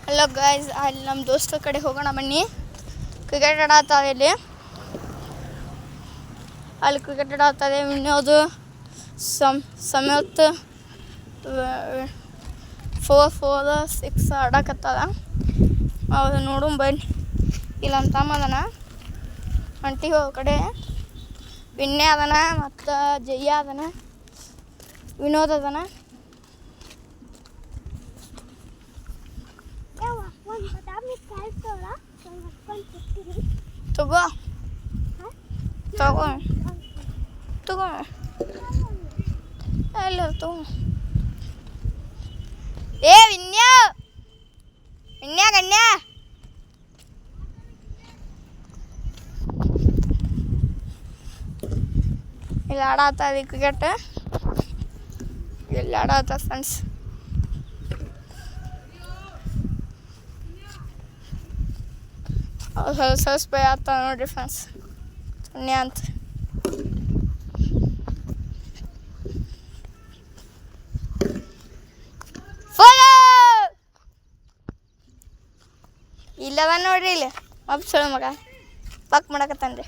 Hello guys, ಅಲ್ಲಿ ನಮ್ಮ ದೋಸ್ತರ ಕಡೆ ಹೋಗೋಣ ಬನ್ನಿ. ಕ್ರಿಕೆಟ್ ಆಡತ್ತಾರೆ ಅಲ್ಲಿ ಕ್ರಿಕೆಟ್ ಆಡ್ತಾರೆ. ವಿನೋದ್ ಸಮೇತ್ 4-4-6 ಆಡಕತ್ತಾರ. ಅವ್ರು ನೋಡು ಬನ್ನಿ. ಇಲ್ಲ ನಮ್ಮ ತಮ್ಮ ಅದನ, ಅಂಟಿ ಹೋಗೋ ಕಡೆ ವಿನ್ಯ ಅದನ, ಮತ್ತು ಜಯ್ಯ ಅದನ, ವಿನೋದ್ ಅದನ. ತಗೋ ತಗೋ ತಗೋ ಎಲ್ಲ ತಗೋ. ಏ ವಿನ್ಯ ಗಣ್ಯ ಇಲ್ಲಿ ಆಡತ್ತಾರೆ ಕ್ರಿಕೆಟ್. ಇಲ್ಲಿ ಆಡತ್ತಾರೆ ಫ್ರೆಂಡ್ಸ್. ಸ್ಪೈ ಆಗ್ತಾವ ನೋಡ್ರಿ ಫ್ರೆಂಡ್ಸ್. ಸೊನ್ನೆ ಅಂತ ಇಲ್ಲವ ನೋಡ್ರಿ. ಇಲ್ಲಿ ಮಗ ಪಕ್ ಮಾಡಕತ್ತಾನ್ರಿ.